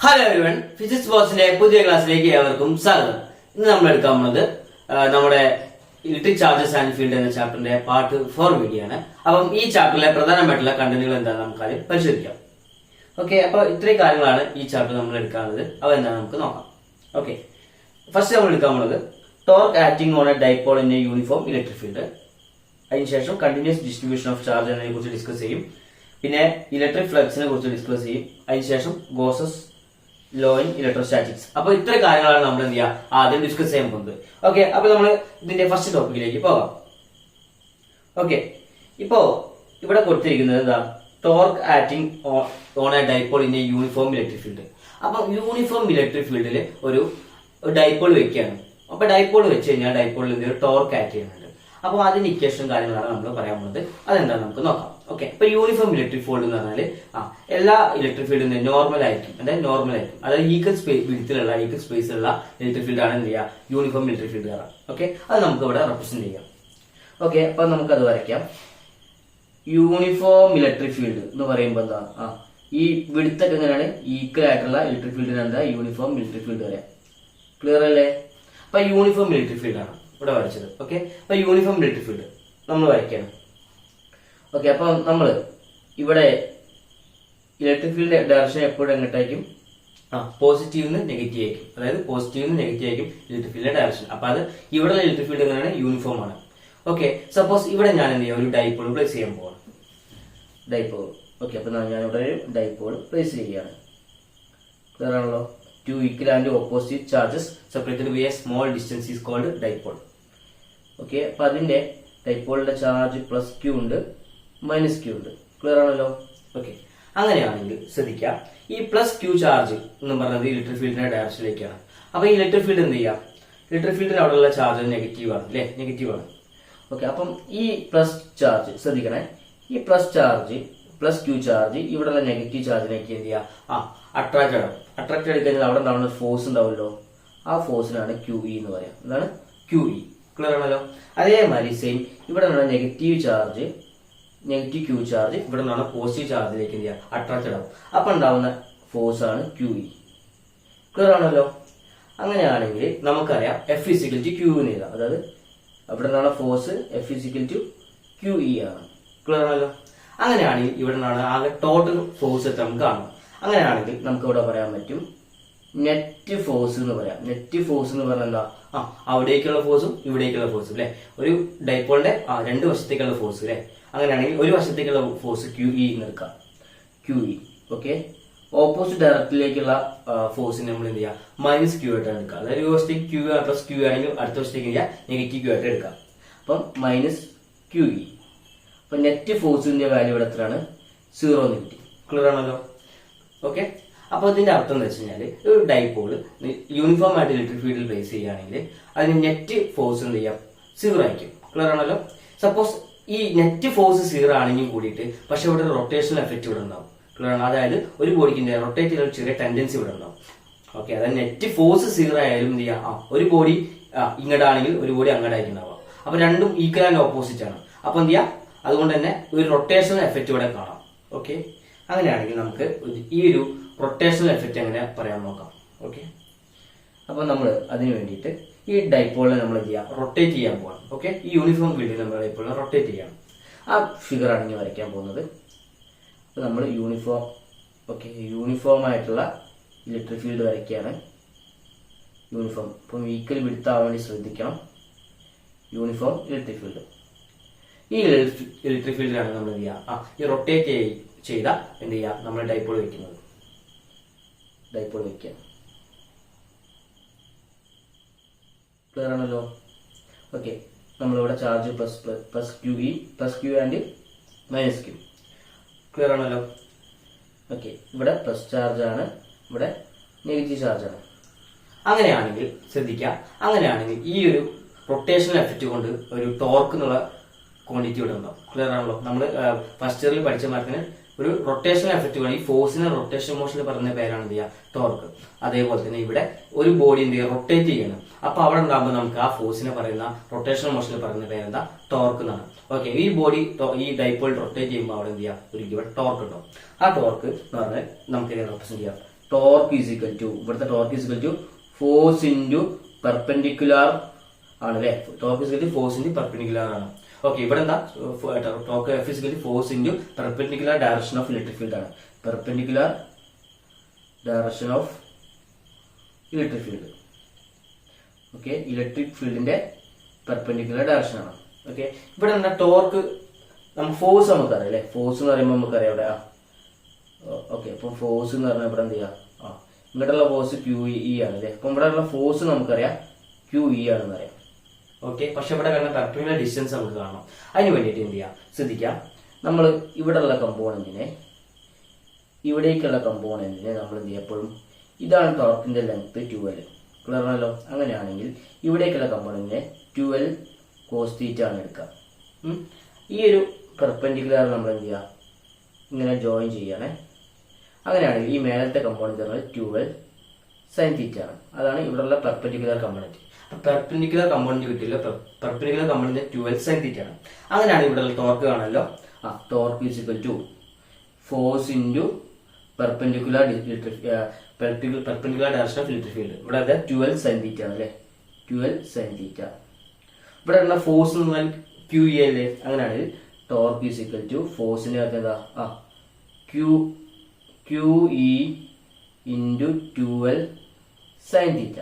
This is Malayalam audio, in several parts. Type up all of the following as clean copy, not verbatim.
ഹലോ എവരിവൺ, ഫിസിക്സ് ബോക്സിന്റെ പുതിയ ക്ലാസ്സിലേക്ക് ഏവർക്കും സ്വാഗതം. ഇന്ന് നമ്മൾ എടുക്കാൻ പോകുന്നത് നമ്മുടെ ഇലക്ട്രിക് ചാർജസ് ആൻഡ് ഫീൽഡ് എന്ന ചാപ്റ്ററിന്റെ പാർട്ട് 4 വീഡിയോ ആണ്. അപ്പം ഈ ചാപ്റ്ററിലെ പ്രധാനമായിട്ടുള്ള കണ്ടന്റുകൾ എന്താണെന്ന് നമുക്ക് ആദ്യം പരിശോധിക്കാം. ഓക്കെ, അപ്പൊ ഇത്രയും കാര്യങ്ങളാണ് ഈ ചാപ്റ്റർ നമ്മൾ എടുക്കാനുള്ളത്. അവ എന്താണ് നമുക്ക് നോക്കാം. ഓക്കെ, ഫസ്റ്റ് നമ്മൾ എടുക്കാൻ പോകുന്നത് torque acting on A dipole in A uniform electric field. അതിനുശേഷം കണ്ടിന്യൂസ് ഡിസ്ട്രിബ്യൂഷൻ ഓഫ് ചാർജ് എന്നതിനെ കുറിച്ച് ഡിസ്കസ് ചെയ്യും. പിന്നെ ഇലക്ട്രിക് ഫ്ലക്സിനെ കുറിച്ച് ഡിസ്കസ് ചെയ്യും. അതിനുശേഷം ഗോസസ് ലോ ഇൻ ഇലക്ട്രോസ്റ്റാറ്റിക്സ്. അപ്പൊ ഇത്ര കാര്യങ്ങളാണ് നമ്മൾ എന്ത് ചെയ്യുക ആദ്യം ഡിസ്കസ് ചെയ്യാൻ പോകുന്നത്. ഓക്കെ, അപ്പൊ നമ്മൾ ഇതിന്റെ ഫസ്റ്റ് ടോപ്പിക്കിലേക്ക് പോകാം. ഓക്കെ, ഇപ്പോ ഇവിടെ കൊടുത്തിരിക്കുന്നത് എന്താ, torque acting on A dipole in A uniform electric field. അപ്പൊ യൂണിഫോം ഇലക്ട്രിക് ഫീൽഡിൽ ഒരു ഡൈപോൾ വെക്കുകയാണ്. അപ്പൊ ഡൈപോൾ വെച്ച് കഴിഞ്ഞാൽ ഡൈപോളിൽ എന്തെങ്കിലും ടോർക്ക് ആക്ട് ചെയ്യുന്നുണ്ട്. അപ്പൊ അതിന്റെ ഇക്വേഷൻ കാര്യങ്ങളാണ് നമ്മൾ പറയാൻ പോകുന്നത്. അതെന്താണെന്ന് നമുക്ക് നോക്കാം. ഓക്കെ, ഇപ്പൊ യൂണിഫോം ഇലക്ട്രിക് ഫീൽഡ് എന്ന് പറഞ്ഞാൽ എല്ലാ ഇലക്ട്രിക് ഫീൽഡും നോർമൽ ആയിരിക്കും. അതായത് ഈക്വൽ വിഡ്ത്തിലുള്ള ഈക്വൽ സ്പേസിലുള്ള ഇലക്ട്രിക് ഫീൽഡ് ആണ് എന്ത് ചെയ്യുക, യൂണിഫോം ഇലക്ട്രിക് ഫീൽഡ് കാണാം. ഓക്കെ, അത് നമുക്ക് ഇവിടെ റെപ്രസെന്റ് ചെയ്യാം. ഓക്കെ, അപ്പൊ നമുക്ക് അത് വരയ്ക്കാം. യൂണിഫോം ഇലക്ട്രിക് ഫീൽഡ് എന്ന് പറയുമ്പോൾ എന്താ, ഈ വിഡ്ത്തൊക്കെ എങ്ങനെയാണ് ഈക്വൽ ആയിട്ടുള്ള ഇലക്ട്രിക് ഫീൽഡിന് എന്താ യൂണിഫോം ഇലക്ട്രിക് ഫീൽഡ് പറയാം. ക്ലിയർ അല്ലേ? അപ്പൊ യൂണിഫോം ഇലക്ട്രിക് ഫീൽഡ് ആണ് ഇവിടെ വരച്ചത്. ഓക്കെ, അപ്പൊ യൂണിഫോം ഇലക്ട്രിക് ഫീൽഡ് നമ്മൾ വരയ്ക്കണം. ഓക്കെ, അപ്പൊ നമ്മൾ ഇവിടെ ഇലക്ട്രിക് ഫീൽഡ് ഡയറക്ഷൻ എപ്പോഴും എങ്ങോട്ടായിരിക്കും, പോസിറ്റീവ് നിന്ന് നെഗറ്റീവ് ആയിരിക്കും. അതായത് പോസിറ്റീവ് നിന്ന് നെഗറ്റീവ് ആയിരിക്കും ഇലക്ട്രിക് ഫീൽഡിന്റെ ഡയറക്ഷൻ. അപ്പൊ അത് ഇവിടെ ഇലക്ട്രിക് ഫീൽഡ് എങ്ങനെയാണ്, യൂണിഫോം ആണ്. ഓക്കെ, സപ്പോസ് ഇവിടെ ഞാൻ എന്ത് ചെയ്യാം, ഒരു ഡൈപോൾ പ്ലേസ് ചെയ്യാൻ പോവാണ്. ഡൈപോൾ. ഓക്കെ, അപ്പൊ ഞാൻ ഇവിടെ ഒരു ഡൈപോൾ പ്ലേസ് ചെയ്യുകയാണ്. ക്ലിയർ ആണല്ലോ? Two equal and opposite charges separated by a small distance is called dipole. Okay, അപ്പൊ അതിന്റെ ഡൈപോളിന്റെ ചാർജ് പ്ലസ് ക്യൂ ഉണ്ട്, മൈനസ് ക്യൂ ഉണ്ട്. ക്ലിയർ ആണല്ലോ? ഓക്കെ, അങ്ങനെയാണെങ്കിൽ ശ്രദ്ധിക്കാം, ഈ പ്ലസ് ക്യൂ ചാർജ് എന്ന് പറയുന്നത് ഇലക്ട്രിക് ഫീൽഡിന്റെ ഡയറക്ഷനിലേക്കാണ്. അപ്പൊ ഈ ഇലക്ട്രിക് ഫീൽഡ് എന്ത് ചെയ്യാം, ഇലക്ട്രിക് ഫീൽഡിൽ അവിടെയുള്ള ചാർജ് നെഗറ്റീവ് ആണ് അല്ലെ, നെഗറ്റീവ് ആണ്. ഓക്കെ, അപ്പം ഈ പ്ലസ് ചാർജ് ശ്രദ്ധിക്കണേ, ഈ plus charge plus q charge ഇവിടെയുള്ള നെഗറ്റീവ് ചാർജിലേക്ക് എന്ത് ചെയ്യുക, അട്രാക്ട് ആവും. അട്രാക്ട് എടുക്കഴിഞ്ഞാൽ അവിടെ ഉണ്ടാവുന്ന ഫോഴ്സ് ഉണ്ടാവുമല്ലോ, ആ ഫോഴ്സിനാണ് ക്യൂ ഇ എന്ന് പറയാം. എന്താണ് ക്യൂ ഇ? ക്ലിയർ ആണല്ലോ? അതേമാതിരി സെയിം ഇവിടെ നിന്നുള്ള നെഗറ്റീവ് ക്യൂ ചാർജ് ഇവിടെ നിന്നുള്ള പോസിറ്റീവ് ചാർജിലേക്ക് എന്ത് ചെയ്യുക, അട്രാക്റ്റഡ് ആവും. അപ്പൊ ഉണ്ടാവുന്ന ഫോഴ്സ് ആണ് ക്യൂ ഇ. ക്ലിയർ ആണല്ലോ? അങ്ങനെയാണെങ്കിൽ നമുക്കറിയാം എഫ് ഇസിക്കൽ ടു ക്യൂ എന്ന് എഴുതാം. അതായത് അവിടെ നിന്നുള്ള force F is equal to q E ആണ്. ക്ലിയർ ആണല്ലോ? അങ്ങനെയാണെങ്കിൽ ഇവിടെ നിന്നാണ് ആകെ ടോട്ടൽ ഫോഴ്സ് എത്ര നമുക്ക് കാണണം. അങ്ങനെയാണെങ്കിൽ നമുക്ക് ഇവിടെ പറയാൻ പറ്റും നെറ്റ് ഫോഴ്സ് എന്ന് പറയാം. നെറ്റ് ഫോഴ്സ് എന്ന് പറഞ്ഞാൽ എന്താ, അവിടേക്കുള്ള ഫോഴ്സും ഇവിടേക്കുള്ള ഫോഴ്സും അല്ലെ, ഒരു ഡൈപോളിന്റെ രണ്ട് വശത്തേക്കുള്ള ഫോഴ്സ് അല്ലെ. അങ്ങനെയാണെങ്കിൽ ഒരു വശത്തേക്കുള്ള ഫോഴ്സ് ക്യൂ ഇ എന്ന് എടുക്കാം, ക്യൂ ഇ. ഓക്കെ, ഓപ്പോസിറ്റ് ഡയറക്റ്റിലേക്കുള്ള ഫോഴ്സിന് നമ്മൾ എന്ത് ചെയ്യാം, മൈനസ് ക്യൂ ആയിട്ട് എടുക്കാം. അതായത് ഒരു വശത്തേക്ക് ക്യൂ പ്ലസ് ക്യൂ ആണെങ്കിൽ അടുത്ത വശത്തേക്ക് നെഗറ്റീവ് ക്യൂ ആയിട്ട് എടുക്കാം. അപ്പം മൈനസ് ക്യൂ ഇ. അപ്പൊ നെറ്റ് ഫോഴ്സിന്റെ വാല്യൂ ഇവിടെ എത്രയാണ്, 0 എന്ന് കിട്ടി. ക്ലിയർ ആണല്ലോ? ഓക്കെ, അപ്പൊ ഇതിന്റെ അർത്ഥം എന്ന് വെച്ച് കഴിഞ്ഞാൽ ഒരു ഡൈപോള് യൂണിഫോം ആയിട്ട് ഇലക്ട്രിക് ഫീൽഡിൽ പ്ലേസ് ചെയ്യുകയാണെങ്കിൽ അതിന് നെറ്റ് ഫോഴ്സ് എന്ത് ചെയ്യാം, 0 ആയിരിക്കും. ക്ലിയർ ആണല്ലോ? സപ്പോസ് ഈ നെറ്റ് ഫോഴ്സ് 0 ആണെങ്കിൽ കൂടിയിട്ട് പക്ഷെ ഇവിടെ ഒരു റൊട്ടേഷണൽ എഫക്ട് ഇവിടെ ഉണ്ടാവും. ക്ലിയർ ആണ്? അതായത് ഒരു ബോഡിക്ക് റൊട്ടേറ്റ് ചെയ്യുന്ന ചെറിയ ടെൻഡൻസി ഇവിടെ ഉണ്ടാവും. ഓക്കെ, അതായത് നെറ്റ് ഫോഴ്സ് 0 ആയാലും എന്ത് ചെയ്യാം, ഒരു ബോഡി ഇങ്ങോട്ടാണെങ്കിൽ ഒരു ബോഡി അങ്ങോട്ടായിരിക്കും ഉണ്ടാവുക. അപ്പൊ രണ്ടും ഈക്വൽ ആൻഡ് ഓപ്പോസിറ്റ് ആണ്. അപ്പൊ എന്ത് ചെയ്യാം, അതുകൊണ്ട് തന്നെ ഒരു റൊട്ടേഷണൽ എഫക്ട് ഇവിടെ കാണാം. ഓക്കെ, അങ്ങനെയാണെങ്കിൽ നമുക്ക് ഈ ഒരു റൊട്ടേഷണൽ എഫക്ട് എങ്ങനെ പറയാൻ നോക്കാം. ഓക്കെ, അപ്പൊ നമ്മൾ അതിന് വേണ്ടിയിട്ട് ഈ ഡൈപോളിനെ നമ്മൾ എന്ത് ചെയ്യാം, റൊട്ടേറ്റ് ചെയ്യാൻ പോകണം. ഓക്കെ, ഈ യൂണിഫോം ഫീൽഡിൽ നമ്മൾ ഡൈപോളിനെ റൊട്ടേറ്റ് ചെയ്യണം. ആ ഫിഗർ ആണ് ഇനി വരയ്ക്കാൻ പോകുന്നത്. അപ്പൊ നമ്മൾ യൂണിഫോം ആയിട്ടുള്ള ഇലക്ട്രിക് ഫീൽഡ് വരയ്ക്കുകയാണ്. യൂണിഫോം ഇപ്പം ഈക്വൽ വിഡ്ത്ത് ആവാൻ വേണ്ടി ശ്രദ്ധിക്കണം. യൂണിഫോം ഇലക്ട്രിക് ഫീൽഡ്, ഈ ഇലക്ട്രിക് ഫീൽഡിലാണ് നമ്മൾ എന്ത് ചെയ്യുക, ഈ റൊട്ടേറ്റ് ചെയ്ത എന്ത് ചെയ്യുക, നമ്മൾ ഡൈപോൾ വെക്കുന്നത്. ഡൈപോൾ വെക്കുക. ക്ലിയർ ആണല്ലോ? ഓക്കെ, നമ്മളിവിടെ charge plus q and minus q. Clear ആണല്ലോ? ഓക്കെ, ഇവിടെ പ്ലസ് ചാർജ് ആണ്, ഇവിടെ നെഗറ്റീവ് ചാർജ് ആണ്. അങ്ങനെയാണെങ്കിൽ ശ്രദ്ധിക്കുക, അങ്ങനെയാണെങ്കിൽ ഈ ഒരു റൊട്ടേഷണൽ എഫക്റ്റ് കൊണ്ട് ഒരു ടോർക്ക് എന്നുള്ള ക്വാണ്ടിറ്റി ഇവിടെ ഉണ്ടാവും. ക്ലിയർ ആണല്ലോ? നമ്മൾ ഫസ്റ്റ് ഇയറിൽ പഠിച്ച മാർക്കിന് ഒരു റൊട്ടേഷണൽ എഫക്റ്റ് കൊണ്ട് ഈ ഫോഴ്സിനെ റൊട്ടേഷൻ മോഷനിൽ പറയുന്ന പേരാണ് എന്ത് ചെയ്യുക, ടോർക്ക്. അതേപോലെ തന്നെ ഇവിടെ ഒരു ബോഡി എന്ത് ചെയ്യുക, റൊട്ടേറ്റ് ചെയ്യണം. അപ്പൊ അവിടെ ഉണ്ടാകുമ്പോൾ നമുക്ക് ആ ഫോഴ്സിനെ പറയുന്ന റൊട്ടേഷണൽ മോഷനിൽ പറയുന്ന പേരെന്താ, ടോർക്ക് എന്നാണ്. ഓക്കെ, ഈ ബോഡി ഈ ഡൈപോൾ റൊട്ടേറ്റ് ചെയ്യുമ്പോൾ അവിടെ എന്ത് ചെയ്യുക, ഒരു ഗിവൺ ടോർക്ക് ഉണ്ടാവും. ആ ടോർക്ക് എന്ന് പറഞ്ഞാൽ നമുക്ക് റെപ്രസെന്റ് ചെയ്യാം ടോർക്ക് ഈസ് ഈക്വൽ ടു, ഇവിടുത്തെ torque is equal to force into perpendicular ആണ് അല്ലെ. Torque is equal to force into perpendicular ആണ്. ഓക്കെ, ഇവിടെ എന്താ torque F is equal to force into perpendicular direction of electric field ആണ്. Perpendicular direction of electric field. Okay, electric ഫീൽഡിന്റെ പെർപെൻഡിക്കുലർ ഡയറക്ഷൻ ആണ്. ഓക്കെ, ഇവിടെ എന്താ ടോർക്ക്, നമുക്ക് ഫോഴ്സ് നമുക്കറിയാം അല്ലെ. ഫോഴ്സ് എന്ന് പറയുമ്പോൾ നമുക്കറിയാം ഇവിടെ. ഓക്കെ, അപ്പൊ ഫോഴ്സ് എന്ന് പറഞ്ഞാൽ ഇവിടെ എന്ത് ചെയ്യാം, ഇങ്ങോട്ടുള്ള ഫോഴ്സ് ക്യു ഇ ആണ് അല്ലെ. അപ്പൊ ഇവിടെ ഉള്ള ഫോഴ്സ് നമുക്കറിയാം ക്യു ഇ ആണെന്ന് അറിയാം. ഓക്കെ, പക്ഷെ ഇവിടെ വരുന്ന പെർപെൻഡിക്കുലർ ഡിസ്റ്റൻസ് നമുക്ക് കാണണം. അതിന് വേണ്ടിയിട്ട് എന്ത് ചെയ്യാം, ശ്രദ്ധിക്കാം. നമ്മൾ ഇവിടെ ഉള്ള കമ്പോണന്റിനെ, ഇവിടേക്കുള്ള കമ്പോണന്റിനെ നമ്മൾ എന്ത് ചെയ്യും, എപ്പോഴും ഇതാണ് ടോർക്കിന്റെ ലെങ്ത് 12. ക്ലിയർ ആണല്ലോ. അങ്ങനെയാണെങ്കിൽ ഇവിടേക്കുള്ള കമ്പോണന്റിനെ 12 cos θ ആണ് എടുക്കുക. ഈ ഒരു പെർപെൻഡിക്കുലർ നമ്മൾ എന്ത് ചെയ്യുക, ഇങ്ങനെ ജോയിൻ ചെയ്യണേ. അങ്ങനെയാണെങ്കിൽ ഈ മേലത്തെ കമ്പോണന്റ് പറഞ്ഞാൽ 12 sin θ ആണ്. അതാണ് ഇവിടെയുള്ള പെർപെൻഡിക്കുലർ കമ്പോണന്റ്. അപ്പൊ പെർപെൻഡിക്കുലർ കമ്പോണന്റ് കിട്ടിയല്ലോ, പെർപെൻഡിക്കുലർ കമ്പോണന്റ് 12 sin θ ആണ്. അങ്ങനെയാണെങ്കിൽ ഇവിടെയുള്ള ടോർക്ക് കാണല്ലോ. Torque is equal to force into perpendicular direction of electric field. ഇവിടെ 12 sin θ ആണ് അല്ലെ. 12 sin θ. ഇവിടെ ഉള്ള ഫോഴ്സ് എന്ന് പറഞ്ഞാൽ ക്യു ഇ അല്ലേ. അങ്ങനെയാണെങ്കിൽ ടോർക്ക് ഈസ് ഈക്വൽ ടു ഫോഴ്സിന്റെ അകത്ത് എന്താ, q E into 12 sin θ.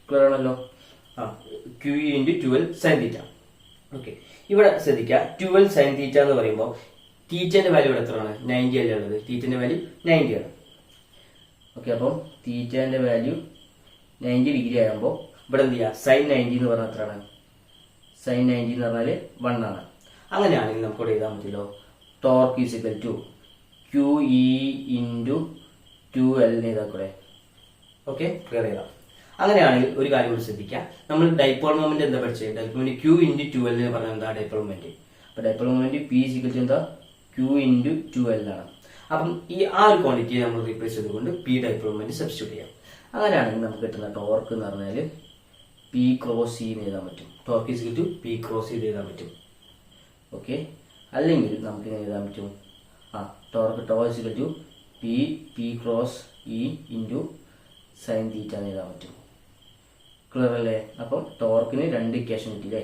Clear ആണല്ലോ. Q E into 12 sin θ. Okay, ഇവിടെ ശ്രദ്ധിക്കുക, 12 sin θ എന്ന് പറയുമ്പോൾ തീറ്റന്റെ വാല്യൂ ഇവിടെ എത്രയാണ്, 90 അല്ലേ ഉള്ളത്. തീറ്റന്റെ വാല്യൂ 90 ആണ്. ഓക്കെ, അപ്പം തീറ്റന്റെ വാല്യൂ 90 ഡിഗ്രി ആകുമ്പോൾ ഇവിടെ എന്ത് ചെയ്യുക, sin 90 എന്ന് പറഞ്ഞാൽ എത്രയാണ്, sin 90 എന്ന് പറഞ്ഞാൽ 1 ആണ്. അങ്ങനെയാണെങ്കിൽ നമുക്ക് ഇവിടെ എഴുതാൻ പറ്റില്ലോ, torque is equal to q E into 2L എഴുതാക്കൂടെ. ഓക്കെ, ക്ലിയർ ചെയ്താം. അങ്ങനെയാണെങ്കിൽ ഒരു കാര്യം കൂടി ശ്രദ്ധിക്കാം, നമ്മൾ ഡൈപോൾ മൊമെന്റ് എന്താ പഠിച്ചത്, dipole moment Q into 2L എന്ന് പറഞ്ഞാൽ എന്താ ഡൈപോൾ മൊമെന്റ്. അപ്പൊ dipole moment P is equal to എന്താ, ക്യൂ ഇൻറ്റു 2L ആണ്. അപ്പം ആ ഒരു ക്വാണ്ടിറ്റിയെ നമ്മൾ റീപ്ലേസ് ചെയ്തുകൊണ്ട് പി ഡൈപോൾ മൊമെന്റ് സബ്സ്റ്റിറ്റ്യൂട്ട് ചെയ്യാം. അങ്ങനെയാണെങ്കിൽ നമുക്ക് കിട്ടുന്ന ടോർക്ക് എന്ന് പറഞ്ഞാൽ പി ക്രോസ് സി എന്ന് എഴുതാൻ പറ്റും. Torque is equal to P cross C എഴുതാൻ പറ്റും. ഓക്കെ, അല്ലെങ്കിൽ നമുക്ക് ഇങ്ങനെ എഴുതാൻ പറ്റും, torque is equal to P cross E into sine theta എന്ന് എഴുതാൻ പറ്റും. ക്ലിയർ അല്ലേ. അപ്പം ടോർക്കിന് 2 ഇക്വേഷൻ കിട്ടിയില്ലേ.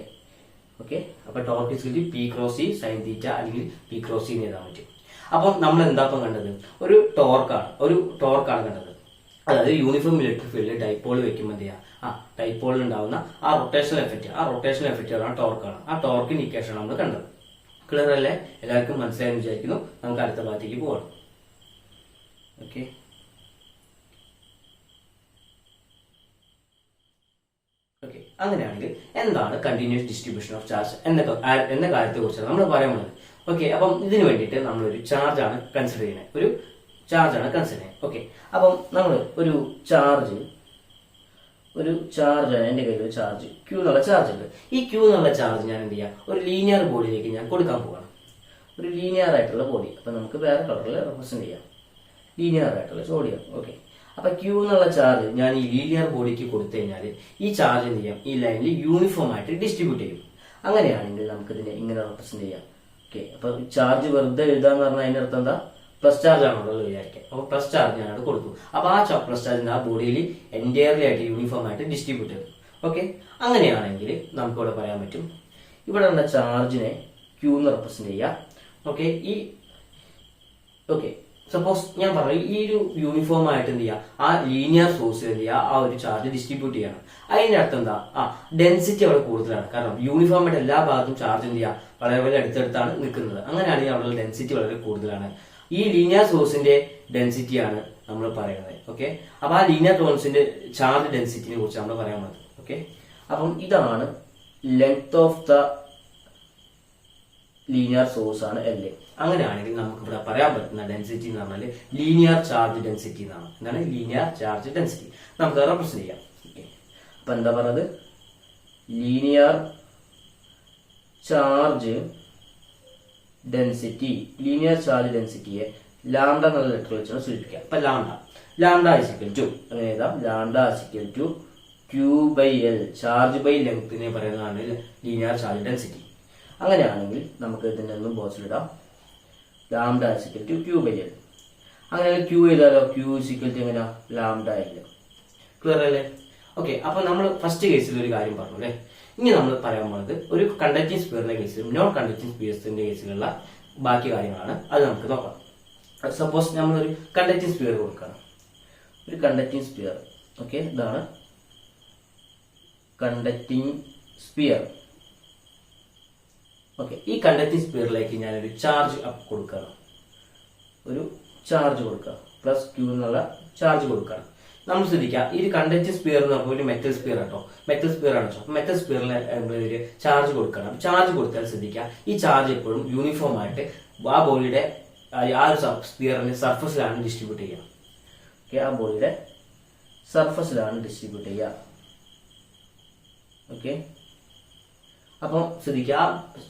ഓക്കെ, അപ്പൊ torque is equal to P cross E sine theta അല്ലെങ്കിൽ പി ക്രോസ് ഇ എന്ന് എഴുതാൻ പറ്റും. അപ്പം നമ്മൾ എന്താപ്പം കണ്ടത്, ഒരു ടോർക്കാണ് കണ്ടത്. അതായത് യൂണിഫോം ഇലക്ട്രിക് ഫീൽഡിൽ ഡൈപോൾ വെക്കുമ്പോൾ എന്ത് ചെയ്യുക, ഡൈപോളിൽ ഉണ്ടാവുന്ന ആ റൊട്ടേഷണൽ എഫക്റ്റ് ടോർക്കാണ്. ആ ടോർക്കിന് ഇക്വേഷൻ നമ്മൾ കണ്ടത്. ക്ലിയർ അല്ലേ, എല്ലാവർക്കും മനസ്സിലായെന്ന് വിചാരിക്കുന്നു. നമുക്ക് അടുത്ത ഭാഗത്തേക്ക് പോകണം. ഓക്കെ, അങ്ങനെയാണെങ്കിൽ എന്താണ് കണ്ടിന്യൂസ് ഡിസ്ട്രിബ്യൂഷൻ ഓഫ് ചാർജ് എന്ന കാര്യത്തെ കുറിച്ചാണ് നമ്മൾ പറയാൻ പോകുന്നത്. ഓക്കെ, അപ്പം ഇതിനു വേണ്ടിയിട്ട് നമ്മളൊരു ചാർജാണ് കൺസിഡർ ചെയ്യുന്നത്. ഓക്കെ, അപ്പം നമ്മൾ ഒരു ചാർജ് എൻ്റെ കയ്യിൽ ഒരു ചാർജ് ക്യൂ എന്നുള്ള ചാർജ് ഉണ്ട്. ഈ ക്യൂ എന്നുള്ള ചാർജ് ഞാൻ എന്ത് ചെയ്യാം, ഒരു ലീനിയർ ബോഡിയിലേക്ക് ഞാൻ കൊടുക്കാൻ പോവാണ്. ഒരു ലീനിയർ ആയിട്ടുള്ള ബോഡി. അപ്പൊ നമുക്ക് വേറെ കളറിൽ റെപ്രസെന്റ് ചെയ്യാം, ലീനിയർ ആയിട്ടുള്ള സോഡിയം. ഓക്കെ, അപ്പൊ ക്യൂ എന്നുള്ള ചാർജ് ഞാൻ ഈ ലീനിയർ ബോഡിക്ക് കൊടുത്തു കഴിഞ്ഞാൽ ഈ ചാർജ് എന്ത് ചെയ്യാം, ഈ ലൈനിൽ യൂണിഫോം ആയിട്ട് ഡിസ്ട്രിബ്യൂട്ട് ചെയ്യും. അങ്ങനെയാണെങ്കിൽ നമുക്ക് ഇതിനെ ഇങ്ങനെ റെപ്രസെന്റ് ചെയ്യാം. ഓക്കെ, അപ്പൊ ചാർജ് വെറുതെ എഴുതാന്ന് പറഞ്ഞാൽ അതിന്റെ അർത്ഥം എന്താ, പ്ലസ് ചാർജ് ആണുള്ളത് വിചാരിക്കാം. അപ്പൊ പ്ലസ് ചാർജ് ഞാനത് കൊടുത്തു. അപ്പൊ ആ പ്ലസ് ചാർജ് ആ ബോഡിയിൽ എൻറ്റയർലി ആയിട്ട് യൂണിഫോം ആയിട്ട് ഡിസ്ട്രിബ്യൂട്ട് ചെയ്തു. ഓക്കെ, അങ്ങനെയാണെങ്കിൽ നമുക്ക് ഇവിടെ പറയാൻ പറ്റും, ഇവിടെ ഉള്ള ചാർജിനെ ക്യൂ എന്ന് റെപ്രസെന്റ് ചെയ്യാം. ഓക്കെ, സപ്പോസ് ഞാൻ പറഞ്ഞു ഈ ഒരു യൂണിഫോം ആയിട്ട് എന്ത് ചെയ്യുക, ആ ലീനിയർ സോഴ്സിൽ എന്ത് ചെയ്യുക, ആ ഒരു ചാർജ് ഡിസ്ട്രിബ്യൂട്ട് ചെയ്യണം. അതിന്റെ അർത്ഥം എന്താ, ഡെൻസിറ്റി അവിടെ കൂടുതലാണ്. കാരണം യൂണിഫോം ആയിട്ട് എല്ലാ ഭാഗത്തും ചാർജ് എന്ത് ചെയ്യുക, വളരെ വളരെ അടുത്തടുത്താണ് നിൽക്കുന്നത്. അങ്ങനെയാണെങ്കിൽ അവിടെ ഡെൻസിറ്റി വളരെ കൂടുതലാണ്. ഈ ലീനിയർ സോഴ്സിന്റെ ഡെൻസിറ്റിയാണ് നമ്മൾ പറയുന്നത്. ഓക്കെ, അപ്പൊ ആ ലീനിയർ ടോൺസിന്റെ ചാർജ് ഡെൻസിറ്റിനെ കുറിച്ച് നമ്മൾ പറയാൻ പോകുന്നത്. ഓക്കെ, അപ്പം ഇതാണ് length of the linear source ആണ് L. അങ്ങനെയാണെങ്കിൽ നമുക്ക് ഇവിടെ പറയാൻ പറ്റുന്ന ഡെൻസിറ്റി എന്ന് പറഞ്ഞാൽ ലീനിയർ ചാർജ് ഡെൻസിറ്റി എന്നാണ്. എന്താണ് ലീനിയർ ചാർജ് ഡെൻസിറ്റി? നമുക്ക് റെപ്രസെന്റ് ചെയ്യാം. അപ്പൊ എന്താ പറയുന്നത്, ലീനിയർ ചാർജ് ഡെൻസിറ്റിയെ ലാംഡ എന്നുള്ള ലെറ്റർ വെച്ചാണ് സൂചിപ്പിക്കുക. അപ്പൊ ലാംഡ ഇസിക്കൽ ടു അങ്ങനെ എഴുതാം, lambda is equal to q by L, charge by ലെങ്ത്തിനെ പറയുന്നതാണ് ലീനിയർ ചാർജ് ഡെൻസിറ്റി. അങ്ങനെയാണെങ്കിൽ നമുക്ക് ഇതിനെ ഒന്നും ബോക്സിലിടാം, lambda is equal to q by L. അങ്ങനെ ക്യൂ ചെയ്താലോ ക്യൂ ഇസിക്കൽ ടു എങ്ങനെയാ ലാംഡ ആയില്ല. ക്ലിയർ അല്ലേ? ഓക്കെ, അപ്പൊ നമ്മൾ ഫസ്റ്റ് കേസിൽ ഒരു കാര്യം പറഞ്ഞു അല്ലേ. ഇനി നമ്മൾ പറയാൻ പോകുന്നത് ഒരു കണ്ടക്റ്റിംഗ് സ്പിയറിന്റെ കേസിലും നോൺ കണ്ടക്റ്റിംഗ് സ്പിയർസിന്റെ കേസിലുള്ള ബാക്കി കാര്യങ്ങളാണ്. അത് നമുക്ക് നോക്കാം. സപ്പോസ് നമ്മളൊരു കണ്ടക്റ്റിംഗ് സ്പിയർ കൊടുക്കണം. ഒരു കണ്ടക്റ്റിംഗ് സ്പിയർ, ഓക്കെ, ഇതാണ് കണ്ടക്റ്റിംഗ് സ്പിയർ. ഓക്കെ, ഈ കണ്ടക്റ്റിംഗ് സ്പിയറിലേക്ക് ഞാനൊരു ചാർജ് അപ്പ് കൊടുക്കണം. ഒരു ചാർജ് കൊടുക്കുക, പ്ലസ് ക്യൂ എന്നുള്ള ചാർജ് കൊടുക്കണം. നമ്മൾ ശ്രദ്ധിക്കുക, ഈ ഒരു കണ്ടക്റ്റിംഗ് സ്പിയർ എന്ന് പറയുമ്പോൾ ഒരു മെറ്റൽ സ്പിയർ ആട്ടോ, മെറ്റൽ സ്പിയർ ആണ്. മെറ്റൽ സ്പിയറിൽ ഒരു ചാർജ് കൊടുക്കണം. ചാർജ് കൊടുത്താൽ ശ്രദ്ധിക്കുക, ഈ ചാർജ് എപ്പോഴും യൂണിഫോം ആയിട്ട് ആ ബോഡിയുടെ ആ ഒരു സ്പിയറിന്റെ സർഫസിലാണ് ഡിസ്ട്രിബ്യൂട്ട് ചെയ്യുക. ഓക്കെ, ആ ബോഡിയുടെ സർഫസിലാണ് ഡിസ്ട്രിബ്യൂട്ട് ചെയ്യുക. ഓക്കെ, അപ്പം ശ്രദ്ധിക്കുക, ആ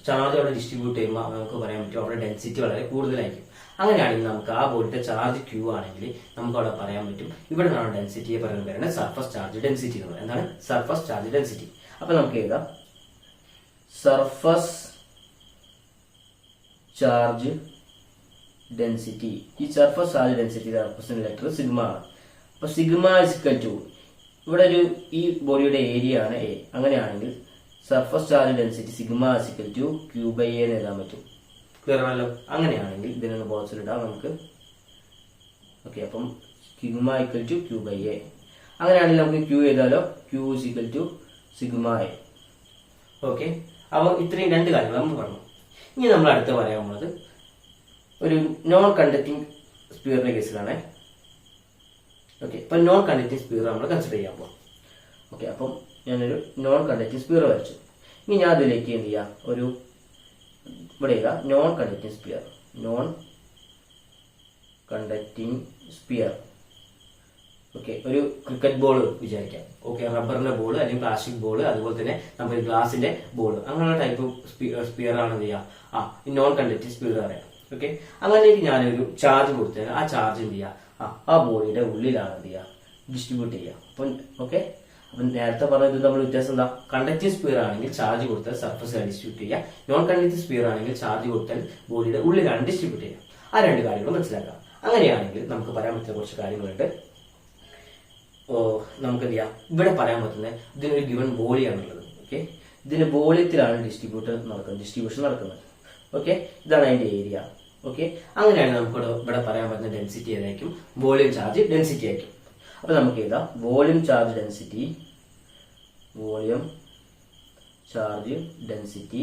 ചാർജ് അവിടെ ഡിസ്ട്രിബ്യൂട്ട് ചെയ്യുമ്പോൾ നമുക്ക് പറയാൻ പറ്റും അവിടെ ഡെൻസിറ്റി വളരെ കൂടുതലായിരിക്കും. അങ്ങനെയാണെങ്കിൽ നമുക്ക് ആ ബോഡിയുടെ ചാർജ് ക്യൂ ആണെങ്കിൽ നമുക്ക് അവിടെ പറയാൻ പറ്റും ഇവിടെ നിന്നാണ് ഡെൻസിറ്റിയെ പറയുന്ന പേരാണ് സർഫസ് ചാർജ് ഡെൻസിറ്റി എന്ന് പറയുന്നത്. എന്താണ് സർഫസ് ചാർജ് ഡെൻസിറ്റി? അപ്പൊ നമുക്ക് എഴുതാം സർഫസ് ചാർജ് ഡെൻസിറ്റി. ഈ surface charge density represent letter sigma ആണ്. അപ്പൊ സിഗ്മ ഇസിക്കൽ ടു ഇവിടെ ഈ ബോഡിയുടെ ഏരിയ ആണ് എ. അങ്ങനെയാണെങ്കിൽ surface charge density sigma is equal to q by A എന്ന് എഴുതാൻ പറ്റും. ക്ലിയർ ആണല്ലോ? അങ്ങനെയാണെങ്കിൽ ഇതിനൊന്ന് ബോക്സിലിടാം നമുക്ക്. ഓക്കെ, അപ്പം sigma equal to q by A. അങ്ങനെയാണെങ്കിൽ നമുക്ക് ക്യൂ ചെയ്താലോ q is equal to sigma A. Okay, അപ്പോൾ ഇത്രയും രണ്ട് കാര്യങ്ങൾ നമ്മൾ പറഞ്ഞു. ഇനി നമ്മൾ അടുത്ത് പറയാൻ പോകുന്നത് ഒരു നോൺ കണ്ടക്റ്റിംഗ് സ്പിയറിന്റെ കേസിലാണ്. ഓക്കെ, ഇപ്പൊ നോൺ കണ്ടക്റ്റിംഗ് സ്പിയർ നമ്മൾ കൺസിഡർ ചെയ്യാൻ പോകും. ഓക്കെ, അപ്പം ഞാനൊരു നോൺ കണ്ടക്റ്റിംഗ് സ്പിയർ വരച്ചു. ഇനി ഞാൻ അതിലേക്ക് എന്ത് ചെയ്യാം, ഒരു ഇവിടെ non conducting sphere, non conducting sphere. Okay, ഒരു ക്രിക്കറ്റ് ബോൾ വിചാരിക്കാം. ഓക്കെ, റബ്ബറിന്റെ ബോൾ അല്ലെങ്കിൽ പ്ലാസ്റ്റിക് ബോൾ, അതുപോലെ തന്നെ നമ്മുടെ ഗ്ലാസിന്റെ ബോൾ, അങ്ങനെയുള്ള ടൈപ്പ് സ്പിയർ ആണ് എന്ത് ചെയ്യുക ഈ നോൺ കണ്ടക്റ്റിംഗ് സ്പിയർ പറയാം. ഓക്കെ, അങ്ങനെയൊക്കെ ഞാനൊരു ചാർജ് കൊടുത്താൽ ആ ചാർജ് എന്ത് ചെയ്യുക ആ ബോഡിയുടെ ഉള്ളിലാണ് എന്ത് ചെയ്യുക ഡിസ്ട്രിബ്യൂട്ട് ചെയ്യുക. അപ്പം ഓക്കെ, അപ്പം നേരത്തെ പറഞ്ഞത് നമ്മൾ വ്യത്യാസം എന്താ, കണ്ടക്റ്റിംഗ് സ്പിയർ ആണെങ്കിൽ ചാർജ് കൊടുത്താൽ സർഫസിലാണ് ഡിസ്ട്രിബ്യൂട്ട് ചെയ്യുക, നോൺ കണ്ടക്റ്റിംഗ് സ്പിയർ ആണെങ്കിൽ ചാർജ് കൊടുത്താൽ ബോഡിയുടെ ഉള്ളിലാണ് ഡിസ്ട്രിബ്യൂട്ട് ചെയ്യുക. ആ രണ്ട് കാര്യങ്ങൾ മനസ്സിലാക്കാം. അങ്ങനെയാണെങ്കിൽ നമുക്ക് പറയാൻ പറ്റുന്ന കുറച്ച് കാര്യങ്ങളുണ്ട്. നമുക്ക് എന്ത് ചെയ്യാം, ഇവിടെ പറയാൻ പറ്റുന്നത് ഇതിനൊരു ഗിവൺ വോളിയാണുള്ളത്. ഓക്കെ, ഇതിന്റെ വോളിയത്തിലാണ് ഡിസ്ട്രിബ്യൂഷൻ നടക്കുന്നത്. ഓക്കെ, ഇതാണ് അതിന്റെ ഏരിയ. ഓക്കെ, അങ്ങനെയാണ് നമുക്ക് ഇവിടെ പറയാൻ പറ്റുന്ന ഡെൻസിറ്റി ഏതായിരിക്കും, വോളിയം ചാർജ് ഡെൻസിറ്റി ആയിരിക്കും. അപ്പൊ നമുക്ക് എഴുതാം volume charge density, volume charge density,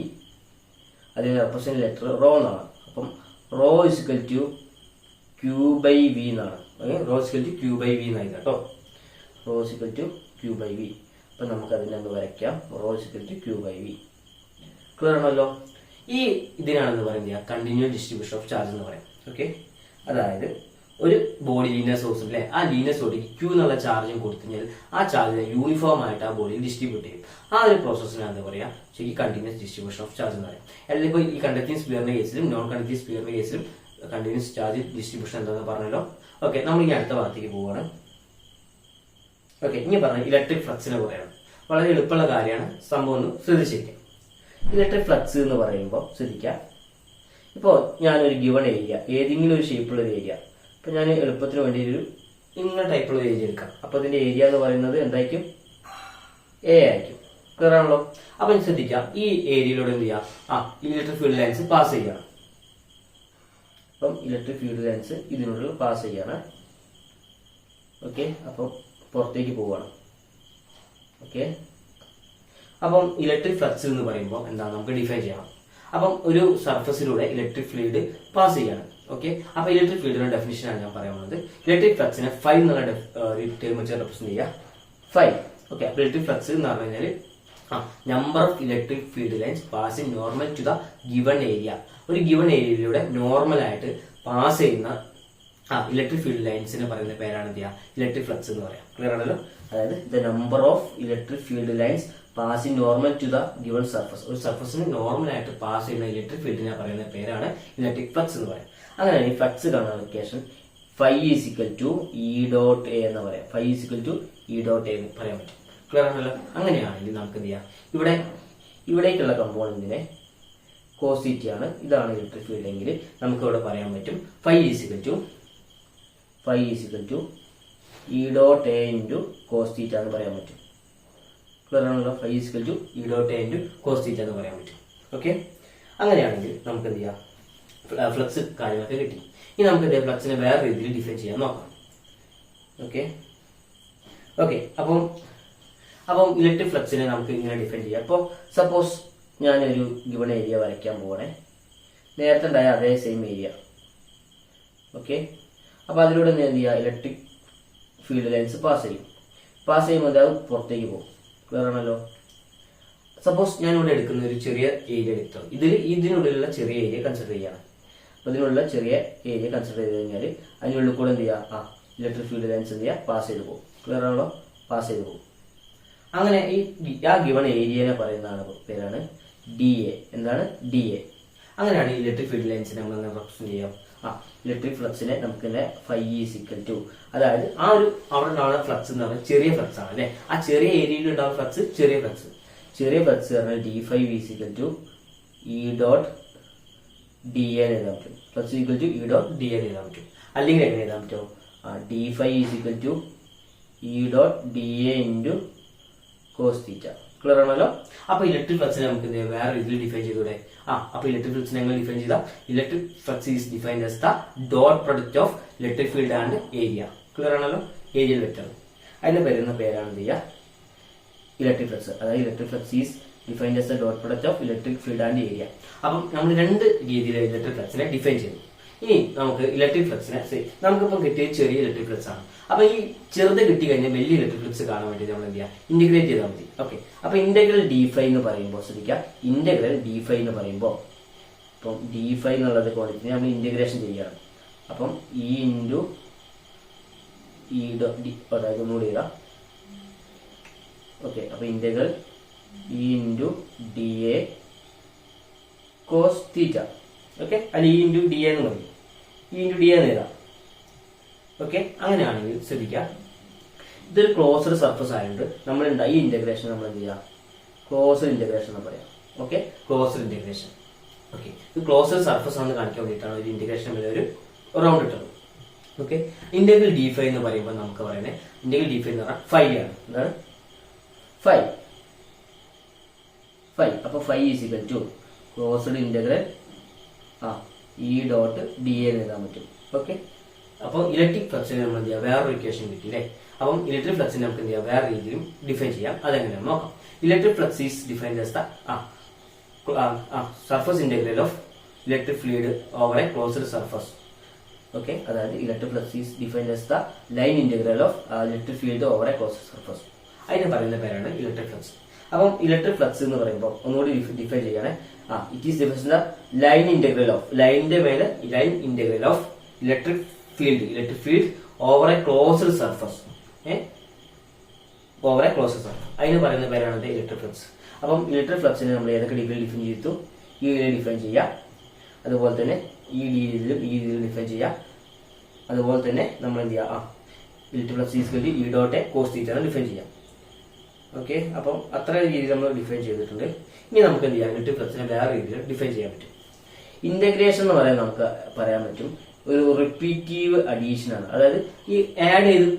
അതിന് റെപ്രസെന്റ് ലെറ്റർ റോ എന്നാണ്. അപ്പം rho is equal to q by V എന്നാണ്. Rho is equal to q by V എന്നായി കേട്ടോ, rho is equal to q by V. അപ്പൊ നമുക്ക് അതിനെ ഒന്ന് വരയ്ക്കാം, rho is equal to q by V. Clear ആണല്ലോ? ഈ ഇതിനാണെന്ന് പറയുന്നത് കണ്ടിന്യൂസ് ഡിസ്ട്രിബ്യൂഷൻ ഓഫ് ചാർജ് എന്ന് പറയാം. ഓക്കെ, അതായത് ഒരു ബോഡി ലീനിയർ സോഴ്സ് അല്ലേ, ആ ലീനിയർ ബോഡിക്ക് ക്യൂ എന്നുള്ള ചാർജും കൊടുത്തു കഴിഞ്ഞാൽ ആ ചാർജിനെ യൂണിഫോം ആയിട്ട് ആ ബോഡിയിൽ ഡിസ്ട്രിബ്യൂട്ട് ചെയ്യും. ആ ഒരു പ്രോസസ്സിനാണ് എന്താ പറയാ ഈ കണ്ടിന്യൂസ് ഡിസ്ട്രിബ്യൂഷൻ ഓഫ് ചാർജ് എന്ന് പറയാം. അല്ലെങ്കിൽ ഇപ്പോൾ ഈ കണ്ടക്റ്റിംഗ് സ്പിയറിന്റെ കേസിലും നോൺ കണ്ടക്റ്റിംഗ് സ്പിയറിന്റെ കേസിലും കണ്ടിന്യൂസ് ചാർജ് ഡിസ്ട്രിബ്യൂഷൻ എന്താണെന്ന് പറഞ്ഞല്ലോ. ഓക്കെ, നമ്മൾ ഇനി അടുത്ത ഭാഗത്തേക്ക് പോവുകയാണ്. ഓക്കെ, ഇനി പറഞ്ഞ ഇലക്ട്രിക് ഫ്ലക്സിനെ കുറിയാണ്. വളരെ എളുപ്പമുള്ള കാര്യമാണ്, സംഭവം ഒന്ന് ശ്രദ്ധിച്ചിരിക്കാം. ഇലക്ട്രിക് ഫ്ലക്സ് എന്ന് പറയുമ്പോൾ ശ്രദ്ധിക്കാം, ഇപ്പോൾ ഞാനൊരു ഗിവൺ ഏരിയ, ഏതെങ്കിലും ഒരു ഷേപ്പുള്ള ഒരു ഏരിയ, ഇപ്പൊ ഞാൻ എളുപ്പത്തിന് വേണ്ടി ഒരു ഇങ്ങനെ ടൈപ്പുള്ള ഏരിയ എടുക്കാം. അപ്പൊ ഇതിന്റെ ഏരിയ എന്ന് പറയുന്നത് എന്തായിരിക്കും, എ ആയിരിക്കും. ക്ലിയർ ആണല്ലോ? അപ്പൊ ശ്രദ്ധിക്കാം, ഈ ഏരിയയിലൂടെ എന്ത് ചെയ്യാം ഇലക്ട്രിക് ഫീൽഡ് ലൈൻസ് പാസ് ചെയ്യണം. അപ്പം ഇലക്ട്രിക് ഫീൽഡ് ലൈൻസ് ഇതിനുള്ളിൽ പാസ് ചെയ്യാണ്. ഓക്കെ, അപ്പം പുറത്തേക്ക് പോവുകയാണ്. ഓക്കെ, അപ്പം ഇലക്ട്രിക് ഫ്ലക്സ് എന്ന് പറയുമ്പോൾ എന്താണ് നമുക്ക് ഡിഫൈൻ ചെയ്യണം. അപ്പം ഒരു സർഫസിലൂടെ ഇലക്ട്രിക് ഫീൽഡ് പാസ് ചെയ്യാണ്. ഓക്കെ, അപ്പൊ ഇലക്ട്രിക് ഫീൽഡിന്റെ ഡെഫിനിഷൻ ആണ് ഞാൻ പറയുന്നത്. ഇലക്ട്രിക് ഫ്ലക്സിനെ ഫൈ എന്നുള്ള ടേം വെച്ച് റെപ്രസെന്റ് ചെയ്യുക, ഫൈ. ഓക്കെ, അപ്പൊ ഇലക്ട്രിക് ഫ്ലക്സ് എന്ന് പറഞ്ഞു കഴിഞ്ഞാൽ number of electric field lines passing normal to the given area. ഒരു ഗിവൺ ഏരിയയിലൂടെ നോർമൽ ആയിട്ട് പാസ് ചെയ്യുന്ന ഇലക്ട്രിക് ഫീൽഡ് ലൈൻസിന് പറയുന്ന പേരാണ് എന്ത് ചെയ്യുക ഇലക്ട്രിക് ഫ്ലക്സ് എന്ന് പറയാം. ക്ലിയർ ആണല്ലോ? അതായത് the number of electric field lines passing normal to the given surface. ഒരു സർഫസിന് നോർമൽ ആയിട്ട് പാസ് ചെയ്യുന്ന ഇലക്ട്രിക് ഫീൽഡിനെ പറയുന്ന പേരാണ് ഇലക്ട്രിക് ഫ്ലക്സ് എന്ന് പറയാം. അങ്ങനെയാണ് ഈ ഫ്ലക്സ് കാണുന്ന location phi is equal to E dot A എന്ന് പറയാം. Phi is equal to E dot A എന്ന് പറയാൻ പറ്റും. ക്ലിയർ ആണല്ലോ? അങ്ങനെയാണെങ്കിൽ നമുക്ക് എന്ത് ചെയ്യാം, ഇവിടേക്കുള്ള കമ്പോണന്റിനെ കോസ് തീറ്റയാണ്, ഇതാണ് ഇലക്ട്രിക് ഫീൽഡ് എങ്കിൽ നമുക്ക് ഇവിടെ പറയാൻ പറ്റും phi is equal to phi is equal to E dot A into cos theta എന്ന് പറയാൻ പറ്റും. ക്ലിയർ ആണല്ലോ? Phi is equal to E dot A into cos theta എന്ന് പറയാൻ പറ്റും. ഓക്കെ, അങ്ങനെയാണെങ്കിൽ നമുക്ക് എന്ത് ചെയ്യാം, ഫ്ലക്സ് കാര്യങ്ങളൊക്കെ കിട്ടി. ഇനി നമുക്ക് എന്ത് ചെയ്യാം, ഫ്ലക്സിനെ വേറെ രീതിയിൽ ഡിഫൈൻ ചെയ്യാൻ നോക്കാം. ഓക്കെ ഓക്കെ അപ്പം ഇലക്ട്രിക് ഫ്ലക്സിനെ നമുക്ക് ഇങ്ങനെ ഡിഫൈൻ ചെയ്യാം. അപ്പോൾ സപ്പോസ് ഞാനൊരു ഗിവൺ ഏരിയ വരയ്ക്കാൻ പോകണേ, നേരത്തെ ഉണ്ടായ അതേ സെയിം ഏരിയ. ഓക്കെ, അപ്പോൾ അതിലൂടെ എന്ത് ചെയ്യുക, ഇലക്ട്രിക് ഫീൽഡ് ലൈൻസ് പാസ് ചെയ്യുമ്പോൾ അത് പുറത്തേക്ക് പോകും. ക്ലിയർ ആണല്ലോ? സപ്പോസ് ഞാനിവിടെ എടുക്കുന്ന ഒരു ചെറിയ ഏരിയ എടുത്തോ, ഇതിനുള്ളിലുള്ള ചെറിയ ഏരിയ കൺസിഡർ ചെയ്യണം. അപ്പോൾ ഇതിനുള്ള ചെറിയ ഏരിയ കൺസിഡർ ചെയ്ത് കഴിഞ്ഞാൽ അതിനുള്ളിൽ കൂടെ എന്ത് ചെയ്യുക, ഇലക്ട്രിക് ഫീൽഡ് ലൈൻസ് എന്ത് ചെയ്യുക, പാസ് ചെയ്ത് പോകും. ക്ലിയർ ആണല്ലോ? പാസ് ചെയ്ത് പോകും. അങ്ങനെ ആ ഗിവൺ ഏരിയനെ പറയുന്നതാണ് പേരാണ് ഡി എ. എന്താണ് ഡി എ? അങ്ങനെയാണ് ഇലക്ട്രിക് ഫീൽഡ് ലൈൻസിനെ നമ്മൾ റെപ്രസെന്റ് ചെയ്യാം. ഇലക്ട്രിക് ഫ്ലക്സിനെ നമുക്ക് ഫൈ ഈസ് ഈക്വൽ ടു, അതായത് ആ ഒരു അവിടെ ഉണ്ടാവുന്ന ഫ്ലക്സ് എന്ന് പറഞ്ഞാൽ ചെറിയ ഫ്ലക്സ് ആണ് അല്ലെ, ആ ചെറിയ ഏരിയയിൽ ഉണ്ടാവുന്ന ഫ്ലക്സ് ചെറിയ ഫ്ലക്സ് പറഞ്ഞാൽ D phi is equal to E dot D A എഴുതാൻ പറ്റും. Flux equal to E dot D A എഴുതാൻ പറ്റും. അല്ലെങ്കിൽ എങ്ങനെ എഴുതാൻ പറ്റുമോ, D phi is equal to E dot D A into cos theta. Clear ആണല്ലോ? അപ്പൊ ഇലക്ട്രിക് ഫ്ലക്സിനെ നമുക്ക് വേറെ രീതിയിൽ ഡിഫൈൻ ചെയ്തൂടെ? അപ്പൊ ഇലക്ട്രിക് ഫ്ലക്സിനെ എങ്ങനെ ഡിഫൈൻ ചെയ്താൽ, electric flux is defined as the dot product of electric field and area. Clear ആണല്ലോ? Areal vector. അതിന് വരുന്ന പേരാണ് എന്ത് ചെയ്യുക, ഇലക്ട്രിക് ഫ്ലക്സ്. അതായത് electric flux is defined as the dot product of electric field and area. അപ്പം നമ്മൾ രണ്ട് രീതിയിൽ ഇലക്ട്രിക് ഫ്ലക്സിനെ ഡിഫൈൻ ചെയ്തു. ഇനി നമുക്ക് ഇലക്ട്രിക് ഫ്ലക്സിനെ നമുക്കിപ്പോൾ കിട്ടിയ ചെറിയ ഇലക്ട്രിക് ഫ്ലക്സ് ആണ്. അപ്പൊ ഈ ചെറുത് കിട്ടി കഴിഞ്ഞാൽ വലിയ ഇലക്ട്രിക് ഫ്ലക്സ് കാണാൻ വേണ്ടി നമ്മൾ എന്ത് ചെയ്യുക, ഇന്റഗ്രേറ്റ് ചെയ്താൽ മതി. ഓക്കെ, അപ്പൊ ഇന്റഗ്രൽ ഡി ഫൈ എന്ന് പറയുമ്പോൾ ശ്രദ്ധിക്കുക, ഇന്റഗ്രൽ ഡി ഫൈ എന്ന് പറയുമ്പോൾ ഇപ്പം ഡി ഫൈ എന്നുള്ളത് ക്വാണ്ടിറ്റി നമ്മൾ ഇന്റഗ്രേഷൻ ചെയ്യുകയാണ്. അപ്പം ഇ ഇൻറ്റു ഇ ഡി, അതായത് ഒന്നുകൂടി ചെയ്താൽ ഓക്കെ. അപ്പൊ integral E into D A cos theta. Okay, അല്ല ഇ ഇൻറ്റു ഡി എ എന്ന് പറയും, ഇ ഇൻറ്റു ഡി എ എന്ന് എഴുതാം. ഓക്കെ, അങ്ങനെയാണെങ്കിൽ ശ്രദ്ധിക്കുക, ഇതൊരു ക്ലോസ്ഡ് സർഫസ് ആയതുകൊണ്ട് നമ്മൾ ഈ ഇന്റഗ്രേഷൻ നമ്മൾ എന്ത് ചെയ്യുക, ക്ലോസ്ഡ് ഇന്റഗ്രേഷൻ എന്ന് പറയാം. Okay, closed integration. ഓക്കെ, ഇത് ക്ലോസ്ഡ് സർഫസ് ആണെന്ന് കാണിക്കാൻ വേണ്ടിയിട്ടാണ് ഒരു ഇന്റഗ്രേഷൻ ഒരു റൗണ്ട് ഇട്ടത്. ഓക്കെ, ഇന്റഗ്രൽ ഡി ഫൈ എന്ന് പറയുമ്പോൾ നമുക്ക് പറയുന്നത് ഇന്റഗ്രൽ ഡി ഫൈ എന്ന് പറഞ്ഞാൽ ഫൈ ആണ്. എന്താണ് ഫൈ? അപ്പൊ phi is equal to closed integral E dot D A എഴുതാൻ പറ്റും. ഓക്കെ, അപ്പോൾ ഇലക്ട്രിക് ഫ്ലക്സിനെ നമ്മൾ എന്ത് ചെയ്യുക, വേറൊരു ഇക്വേഷൻ കിട്ടി അല്ലേ. അപ്പം ഇലക്ട്രിക് ഫ്ലക്സിനെ നമുക്ക് എന്ത് ചെയ്യാം, വേറെ രീതിയിലും ഡിഫൈൻ ചെയ്യാം. അതെങ്ങനെയാണ് നോക്കാം. Electric flux is defined as the surface integral of electric field over a closed surface. Okay, അതായത് electric flux is defined as the line integral of electric field over a closed surface. അതിന് പറയുന്ന പേരാണ് ഇലക്ട്രിക് ഫ്ലക്സ്. അപ്പം ഇലക്ട്രിക് ഫ്ലക്സ് എന്ന് പറയുമ്പോൾ ഒന്നുകൂടി ഡിഫൈൻ ചെയ്യണേ. It is defined the line integral of, ലൈനിന്റെ മേലെ line integral of electric field over a closed surface. Over a closed surface, അതിന് പറയുന്ന പേരാണ് ഇലക്ട്രിക് ഫ്ലക്സ്. അപ്പം ഇലക്ട്രിക് ഫ്ലക്സിനെ നമ്മൾ ഏതൊക്കെ രീതിയിൽ ഡിഫൈൻ ചെയ്തു, ഈ രീതിയിൽ ഡിഫൈൻ ചെയ്യാം. അതുപോലെ തന്നെ ഈ രീതിയിൽ ഡിഫൈൻ ചെയ്യാം. അതുപോലെ തന്നെ നമ്മൾ എന്ത് ചെയ്യാം, electric flux is equal to E dot A cos theta define ചെയ്യാം. ഓക്കെ, അപ്പം അത്ര രീതിയിൽ നമ്മൾ ഡിഫൈൻ ചെയ്തിട്ടുണ്ട്. ഇനി നമുക്ക് എന്ത് ചെയ്യാം, ഇലക്ട്രിക് ഫ്ലക്സിനെ വേറെ രീതിയിൽ ഡിഫൈൻ ചെയ്യാൻ പറ്റും. ഇന്റഗ്രേഷൻ എന്ന് പറയാൻ നമുക്ക് പറയാൻ പറ്റും ഒരു റിപ്പീറ്റീവ് അഡീഷൻ ആണ്. അതായത് ഈ ആഡ് ചെയ്ത്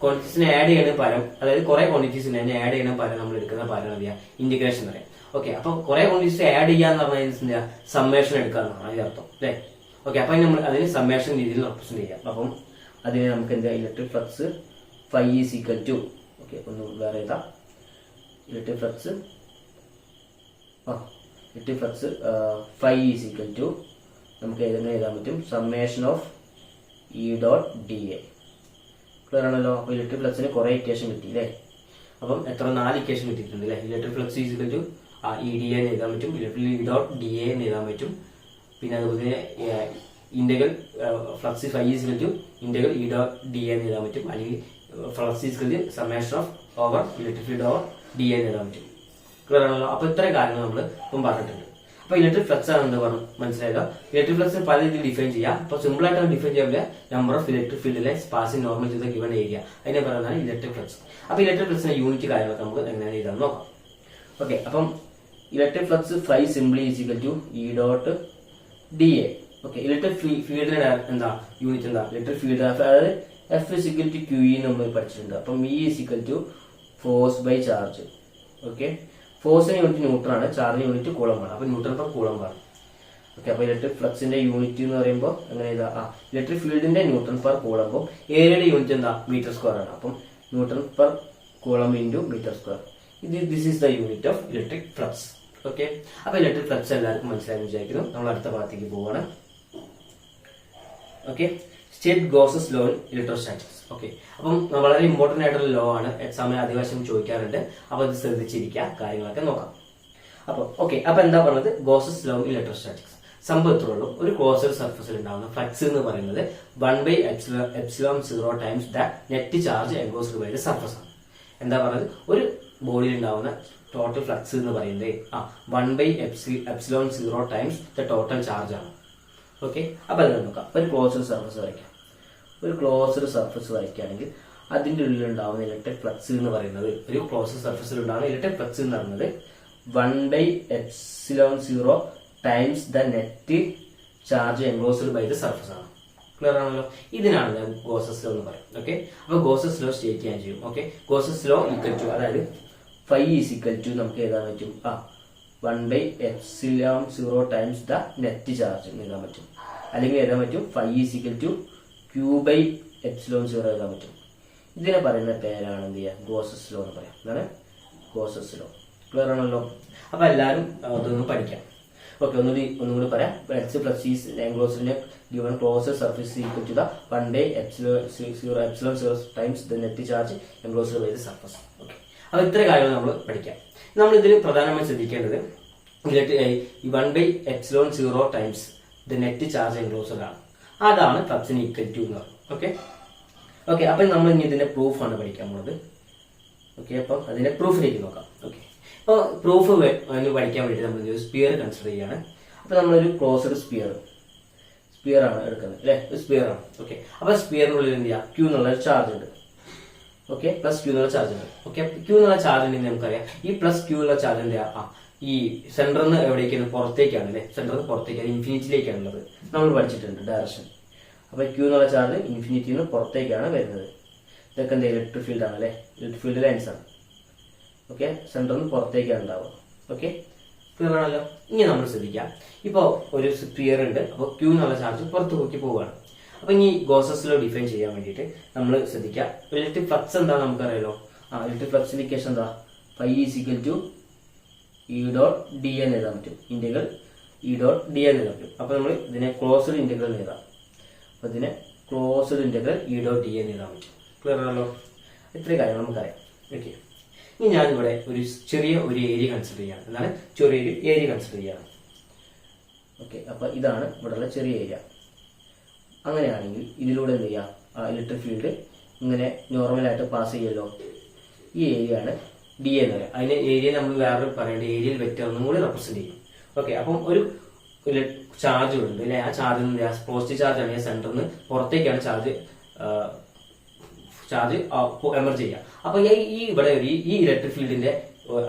ക്വാണ്ടിറ്റീസിനെ ആഡ് ചെയ്യുന്ന പരം, അതായത് കുറെ ക്വാണ്ടിറ്റീസിനെ ആഡ് ചെയ്യുന്ന പരം നമ്മൾ എടുക്കുന്ന പരം അറിയാം ഇന്റഗ്രേഷൻ പറയാം. ഓക്കെ, അപ്പൊ കുറെ ക്വാണ്ടിറ്റീസ് ആഡ് ചെയ്യാന്ന് പറഞ്ഞാൽ സമ്മേഷൻ എടുക്കാന്നാണ് അതിന്റെ അർത്ഥം അല്ലെ. ഓക്കെ, അപ്പൊ നമ്മൾ അതിന് സമ്മേഷൻ രീതിയിൽ റെപ്രസെന്റ് ചെയ്യാം. അപ്പം അതിന് നമുക്ക് എന്താ, electric flux phi is equal to, okay ഒന്ന് വേറെ എഴുതാം, electric flux phi is equal to നമുക്ക് എങ്ങനെ എഴുതാൻ പറ്റും, summation of E dot D A. Clear ആണല്ലോ? അപ്പൊ ഇലക്ട്രിക് ഫ്ലക്സിന് കുറെ ഇക്വേഷൻ കിട്ടി അല്ലേ. അപ്പം എത്ര 4 ഇക്വേഷൻ കിട്ടിയിട്ടുണ്ട് അല്ലേ. Electric flux is equal to E D A എഴുതാൻ പറ്റും, electric E dot D A എഴുതാൻ പറ്റും. പിന്നെ അതുപോലെ integral flux phi is equal to integral E dot D A എഴുതാൻ പറ്റും. അല്ലെങ്കിൽ flux is equal to summation of over electric field over D A എഴുതാൻ പറ്റും. ക്ലിയർ ആണല്ലോ? അപ്പൊ ഇത്രയും കാര്യങ്ങൾ നമ്മൾ ഇപ്പം പറഞ്ഞിട്ടുണ്ട്. അപ്പൊ ഇലക്ട്രിക് ഫ്ലക്സ് ആണെന്ന് പറഞ്ഞു മനസ്സിലായല്ലോ. ഇലക്ട്രിക് ഫ്ലക്സിന് പല രീതിയിൽ ഡിഫൈൻ ചെയ്യാം. അപ്പൊ സിമ്പിൾ ആയിട്ട് ഡിഫൈൻ ചെയ്യാൻ number of electric field lines passing normal to the given area, അതിനെ പറയുന്നതാണ് ഇലക്ട്രിക് ഫ്ലക്സ്. അപ്പൊ ഇലക്ട്രിക് ഫ്ലക്സിന്റെ യൂണിറ്റ് കാര്യങ്ങളൊക്കെ നമുക്ക് എങ്ങനെയാണ് എഴുതാൻ നോക്കാം. ഓക്കെ, അപ്പം electric flux phi simply is equal to E dot D A. Okay, electric ഫീൽഡിന്റെ എന്താ യൂണിറ്റ് എന്താ, ഇലക്ട്രിക് ഫീൽഡ്, അതായത് F is equal to q E നമ്മൾ പഠിച്ചിട്ടുണ്ട്. അപ്പം E is equal to force by charge. Okay, ഫോഴ്സിന് യൂണിറ്റ് ന്യൂട്ടൺ ആണ്, ചാർജിന് യൂണിറ്റ് കൂളംബ് ആണ്. അപ്പൊ ന്യൂട്ടൺ പെർ കൂളംബ് ആണ്. ഓക്കെ, അപ്പൊ ഇലക്ട്രിക് ഫ്ലക്സിന്റെ യൂണിറ്റ് എന്ന് പറയുമ്പോൾ അങ്ങനെ ഇതാ ഇലക്ട്രിക് ഫീൽഡിന്റെ ന്യൂട്ടൺ പെർ കൂളംബും ഏരിയയുടെ യൂണിറ്റ് എന്താ മീറ്റർ സ്ക്വയർ ആണ്. അപ്പം newton per coulomb into metre square. This is the unit of electric flux. Okay, അപ്പൊ ഇലക്ട്രിക് ഫ്ലക്സ് എല്ലാവർക്കും മനസ്സിലായെന്ന് വിചാരിക്കുന്നു. നമ്മൾ അടുത്ത ഭാഗത്തേക്ക് പോവാണ്. Okay, state Gauss's law in electrostatics. Okay, അപ്പം വളരെ ഇമ്പോർട്ടന്റ് ആയിട്ടുള്ള ലോ ആണ്, എക്സാമിന് അധികം ചോദിക്കാറുണ്ട്. അപ്പൊ ഇത് ശ്രദ്ധിച്ചിരിക്കുക, കാര്യങ്ങളൊക്കെ നോക്കാം. അപ്പൊ ഓക്കെ, അപ്പൊ എന്താ പറഞ്ഞത്? ഗോസസ് ലോ ഇൻ ഇലക്ട്രോസ്റ്റാറ്റിക്സ് സംഭവത്തിലുള്ളൂ ഒരു ക്ലോസ്ഡ് സർഫസിൽ ഉണ്ടാവുന്ന ഫ്ലക്സ് എന്ന് പറയുന്നത് 1/ε0 times the net charge enclosed by the surface ആണ്. എന്താ പറയുന്നത്? ഒരു ബോഡിയിൽ ഉണ്ടാവുന്ന ടോട്ടൽ ഫ്ലക്സ് എന്ന് പറയുന്നത് 1/ε0 ടൈംസ് ദ ടോട്ടൽ ചാർജ് ആണ്. ഓക്കെ, അപ്പൊ അത് നോക്കാം. ഒരു ക്ലോസ്ഡ് സർഫസ് വരയ്ക്കാം. ഒരു ക്ലോസ്ഡ് സർഫസ് വരയ്ക്കുകയാണെങ്കിൽ അതിന്റെ ഉള്ളിൽ ഉണ്ടാവുന്ന ഇലക്ട്രിക് ഫ്ലക്സ് എന്ന് പറയുന്നത്, ഒരു ക്ലോസ്ഡ് സർഫസിൽ ഉണ്ടാകുന്ന ഇലക്ട്രിക് ഫ്ലക്സ് എന്ന് പറയുന്നത് 1/ε0 times the net charge enclosed by the surface ആണ്. ക്ലിയർ ആണല്ലോ? ഇതിനാണ് ഞാൻ ഗോസസ് ലോ എന്ന് പറയും. ഓക്കെ, അപ്പൊ ഗോസസ് ലോ സ്റ്റേറ്റ് ചെയ്യാൻ ചെയ്യും. Okay, Gauss's law equal to, അതായത് ഫൈ ഈസ് ഈക്വൽ ടു നമുക്ക് എഴുതാൻ പറ്റും 1/ε0 ടൈംസ് ദ നെറ്റ് ചാർജ് എഴുതാൻ പറ്റും. അല്ലെങ്കിൽ എഴുതാൻ പറ്റും phi is equal to Q/ε0 എഴുതാൻ പറ്റും. ഇതിനെ പറയുന്ന പേരാണ് എന്ത് ചെയ്യുക? ഗോസസ് ലോ എന്ന് പറയാം. എന്താണ് ഗോസസ് ലോ? ക്ലിയർ ആണല്ലോ? അപ്പൊ എല്ലാവരും അതൊന്ന് പഠിക്കാം. ഓക്കെ, ഒന്നുകൂടി പറയാം. എച്ച് പ്ലസ് ഈസ് എൻക്ലോസ്ഡിന്റെ given closed surface equal to the 1/ε0 times the net charge enclosed by the surface. Okay, അപ്പൊ ഇത്ര കാര്യങ്ങൾ നമ്മൾ പഠിക്കാം. നമ്മൾ ഇതിൽ പ്രധാനമായും ശ്രദ്ധിക്കേണ്ടത് 1/ε0 times the net charge enclosed ആണ്. അതാണ് ഫ്ലക്സിന് ഈക്വൽ ടു എന്ന് പറയുന്നത്. ഓക്കെ ഓക്കെ, അപ്പൊ നമ്മൾ ഇനി ഇതിന്റെ പ്രൂഫാണ് പഠിക്കാൻ പോകുന്നത്. ഓക്കെ, അപ്പൊ അതിന്റെ പ്രൂഫിലേക്ക് നോക്കാം. ഓക്കെ, അപ്പോൾ പ്രൂഫ് പഠിക്കാൻ വേണ്ടിയിട്ട് നമ്മൾ സ്പിയർ കൺസിഡർ ചെയ്യാണ്. അപ്പൊ നമ്മളൊരു ക്ലോസ്ഡ് സ്പിയർ ആണ് എടുക്കുന്നത് അല്ലെ? സ്പിയർ ആണ്. ഓക്കെ, അപ്പൊ സ്പിയറിനുള്ളിൽ എന്ത് ചെയ്യാം? ക്യൂ എന്നുള്ള ചാർജ് ഉണ്ട്. ഓക്കെ, പ്ലസ് ക്യൂ എന്നുള്ള ചാർജ് ഉണ്ട്. ഓക്കെ, ക്യൂ എന്നുള്ള ചാർജ് ഉണ്ടെങ്കിൽ നമുക്കറിയാം ഈ പ്ലസ് ക്യൂ എന്നുള്ള ചാർജ് എന്ത് ചെയ്യാം? ഈ സെന്ററിൽ നിന്ന് എവിടേക്കാണ്? പുറത്തേക്കാണ് അല്ലെ? സെന്ററിൽ നിന്ന് പുറത്തേക്കാണ്, ഇൻഫിനിറ്റിയിലേക്കാണുള്ളത് നമ്മൾ പഠിച്ചിട്ടുണ്ട് ഡയറക്ഷൻ. അപ്പൊ ക്യൂ എന്നുള്ള ചാർജ് ഇൻഫിനിറ്റിയിൽ നിന്ന് പുറത്തേക്കാണ് വരുന്നത്. ഇതൊക്കെ എന്താ? ഇലക്ട്രിക് ഫീൽഡ് ആണ് അല്ലെ? ഇലക്ട്രിക് ഫീൽഡ് ലൈൻസ് ആണ്. ഓക്കെ, സെന്ററിൽ നിന്ന് പുറത്തേക്കാണ് ഉണ്ടാവുക. ഓക്കെ, ക്ലിയർ ആണല്ലോ? ഇനി നമ്മൾ ശ്രദ്ധിക്കാം. ഇപ്പോൾ ഒരു സ്പിയർ ഉണ്ട്. അപ്പോൾ ക്യൂ എന്നുള്ള ചാർജ് പുറത്ത് നോക്കി പോവുകയാണ്. അപ്പൊ ഇനി ഗോസസ് ലോ ഡിഫൈൻ ചെയ്യാൻ വേണ്ടിയിട്ട് നമ്മൾ ശ്രദ്ധിക്കാം. ഇലക്ട്രിക് ഫ്ലക്സ് എന്താ നമുക്കറിയാലോ? ഇലക്ട്രിക് ഫ്ലക്സിന്റെ ഇക്വേഷൻ എന്താ? Phi is equal to E dot D എന്ന് എഴുതാൻ പറ്റും. ഇന്റഗ്രൽ ഇ ഡോട്ട് ഡി എന്ന് എഴുതാൻ പറ്റും. അപ്പൊ നമ്മൾ ഇതിനെ ക്ലോസ്ഡ് ഇന്റഗ്രൽ എഴുതാം. അപ്പൊ ഇതിനെ closed integral E dot D എന്ന് എഴുതാൻ പറ്റും. ക്ലിയർ ആണല്ലോ? ഇത്രയും കാര്യങ്ങൾ നമുക്കറിയാം. ഓക്കെ, ഇനി ഞാനിവിടെ ഒരു ചെറിയ ഒരു ഏരിയ കൺസിഡർ ചെയ്യാണ്. എന്താണ്? ചെറിയൊരു ഏരിയ കൺസിഡർ ചെയ്യാണ്. ഓക്കെ, അപ്പൊ ഇതാണ് ഇവിടെയുള്ള ചെറിയ ഏരിയ. അങ്ങനെയാണെങ്കിൽ ഇതിലൂടെ എന്ത് ചെയ്യാം? ഇലക്ട്രിക് ഫീൽഡ് ഇങ്ങനെ നോർമലായിട്ട് പാസ് ചെയ്യല്ലോ. ഈ ഏരിയ ആണ് ഡി എന്ന് പറയാം. അതിന്റെ ഏരിയ നമ്മൾ വേറെ പറയേണ്ട ഏരിയൽ വെക്ടർ ഒന്നും കൂടി റെപ്രസെന്റ് ചെയ്യും. ഓക്കെ, അപ്പം ഒരു ചാർജ് ഉണ്ട് അല്ലെ? ആ ചാർജ് പോസിറ്റീവ് ചാർജ് ആണെങ്കിൽ സെന്ററിൽ നിന്ന് പുറത്തേക്കാണ് ചാർജ് എമർജ് ചെയ്യുക. അപ്പൊ ഈ ഇവിടെ ഈ ഇലക്ട്രിക് ഫീൽഡിന്റെ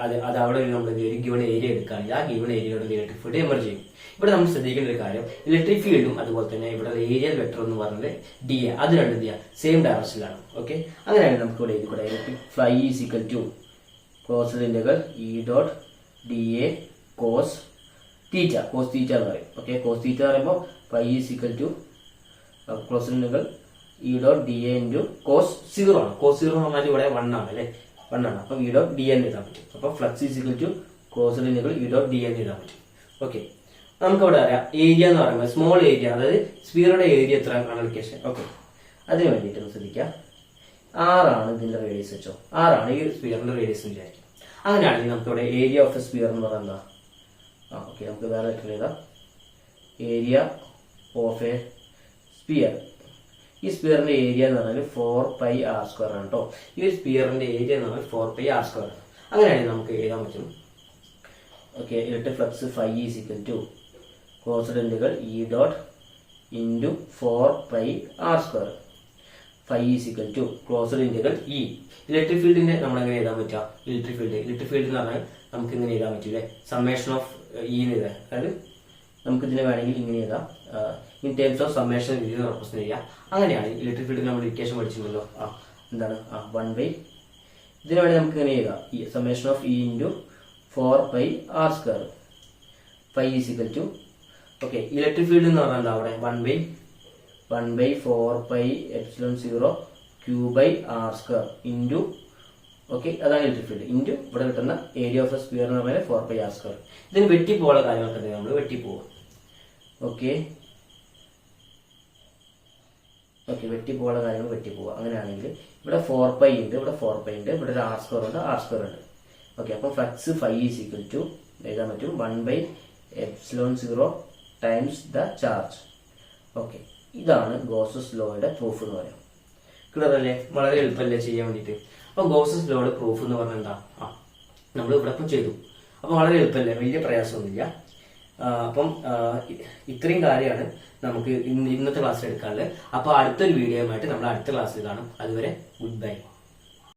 അത് അവിടെ നമ്മൾ ഒരു ഗിവൺ ഏരിയ എടുക്കുകയാണെങ്കിൽ ആ ഗിവൺ ഏരിയയുടെ ഇലക്ട്രിക് ഫീൽഡ് എമർജ് ചെയ്യും. ഇവിടെ നമ്മൾ ശ്രദ്ധിക്കേണ്ട ഒരു കാര്യം, ഇലക്ട്രിക് ഫീൽഡും അതുപോലെ തന്നെ ഇവിടെ ഏരിയൽ വെക്ടർ എന്ന് പറയുന്നത് ഡി എ, അത് രണ്ടും എന്ത് ചെയ്യുക? സെയിം ഡയറക്ഷനിലാണ്. ഓക്കെ, അങ്ങനെയാണ് നമുക്ക് ഇവിടെ എഴുതിക്കൂടെ? Electric fly is equal to closed integral E dot D A cos theta എന്ന് പറയും. ഓക്കെ, കോസ് തീറ്റ പറയുമ്പോൾ phi is equal to closed integral E dot D A into cos 0 ആണ്. കോസ് 0 എന്ന് പറഞ്ഞാൽ ഇവിടെ 1 ആണ് അല്ലെ? 1 ആണ്. അപ്പൊ ഇ ഡോട്ട് ഡി എന്ന് എഴുതാൻ പറ്റും. അപ്പൊ flux is equal to closed integral E dot D എന്ന് എഴുതാൻ പറ്റും. ഓക്കെ, നമുക്ക് ഇവിടെ അറിയാം ഏരിയ എന്ന് പറയുമ്പോൾ സ്മോൾ ഏരിയ, അതായത് സ്പിയറുടെ ഏരിയ എത്ര കണക്ഷൻ. ഓക്കെ, അതിന് വേണ്ടിയിട്ട് ശ്രദ്ധിക്കാം. 6 ആണ് ഇതിന്റെ റേഡിയസ് വെച്ചോ. 6 ആണ് ഈ സ്പിയറിന്റെ റേഡിയസ് വിചാരിക്കും. അങ്ങനെയാണെങ്കിൽ നമുക്ക് ഇവിടെ ഏരിയ ഓഫ് എ സ്പിയർ എന്ന് പറയുന്നത് എന്താ? ഓക്കെ, നമുക്ക് വേറെ എഴുതാം. Area of a sphere. ഈ സ്പിയറിന്റെ ഏരിയ എന്ന് പറഞ്ഞാൽ 4πr² ആണ് കേട്ടോ. ഈ ഒരു സ്പിയറിന്റെ ഏരിയ എന്ന് പറഞ്ഞാൽ 4πr². അങ്ങനെയാണെങ്കിൽ നമുക്ക് എഴുതാൻ പറ്റും. Okay, electric flux phi is equal to closed integral E dot into 4πr². Phi is equal to closed integral E. Electric ഫീൽഡിന്റെ നമ്മൾ എങ്ങനെ എഴുതാൻ പറ്റുക? ഇലക്ട്രിക് ഫീൽഡ് എന്ന് പറഞ്ഞാൽ നമുക്ക് ഇങ്ങനെ എഴുതാൻ പറ്റൂലേ? സമ്മേഷൻ ഓഫ് ഇ എന്ന് എഴുതാം. അതായത് നമുക്ക് ഇതിനെ വേണമെങ്കിൽ ഇങ്ങനെ എഴുതാം. ഇൻ ടേംസ് ഓഫ് സമ്മേഷൻ രീതിയിൽ റെപ്രസെന്റ് ചെയ്യാം. അങ്ങനെയാണ് ഇലക്ട്രിക് ഫീൽഡ് നമ്മൾ ഇക്വേഷൻ പഠിച്ചിട്ടുണ്ടല്ലോ. എന്താണ് 1/, ഇതിനു വേണ്ടി നമുക്ക് ഇങ്ങനെ എഴുതാം, summation of E into 4πr². Phi is equal to, okay, electric field എന്ന് പറഞ്ഞാൽ അവിടെ 1/4πε0 Q/r² ഇൻറ്റു, ഓക്കെ, അതാണ് ഇലക്ട്രിക് ഫീൽഡ്, ഇൻറ്റു ഇവിടെ കിട്ടുന്ന ഏരിയ ഓഫ് എ സ്ക്വയർ എന്ന് പറഞ്ഞാൽ 4πr². ഇതിന് വെട്ടിപ്പോകുന്ന കാര്യങ്ങളൊക്കെ നമ്മൾ വെട്ടിപ്പോകും. ഓക്കെ, വെട്ടിപ്പോകുന്ന കാര്യങ്ങൾ വെട്ടിപ്പോവുക. അങ്ങനെയാണെങ്കിൽ ഇവിടെ 4π ഉണ്ട്, ഇവിടെ 4π ഉണ്ട്, ഇവിടെ ഒരു r² ഉണ്ട്, r² ഉണ്ട്. ഓക്കെ, അപ്പം flux phi is equal to എഴുതാൻ പറ്റും 1/ε0 ടൈംസ് ദ ചാർജ്. ഓക്കെ, ഇതാണ് ഗോസസ് ലോയുടെ പ്രൂഫ് എന്ന് പറയാം. ക്ലിയർ അല്ലേ? വളരെ എളുപ്പമല്ലേ ചെയ്യാൻ വേണ്ടിയിട്ട്. അപ്പൊ ഗോസസ് ലോയുടെ പ്രൂഫ് എന്ന് പറഞ്ഞാൽ എന്താ? നമ്മൾ ഇവിടെ ഇപ്പം ചെയ്തു. അപ്പൊ വളരെ എളുപ്പമല്ലേ, വലിയ പ്രയാസമൊന്നുമില്ല. അപ്പം ഇത്രയും കാര്യമാണ് നമുക്ക് ഇന്നത്തെ ക്ലാസ്സിൽ എടുക്കാനുള്ളത്. അപ്പൊ അടുത്തൊരു വീഡിയോ ആയിട്ട് നമ്മൾ അടുത്ത ക്ലാസ്സിൽ കാണും. അതുവരെ ഗുഡ് ബൈ.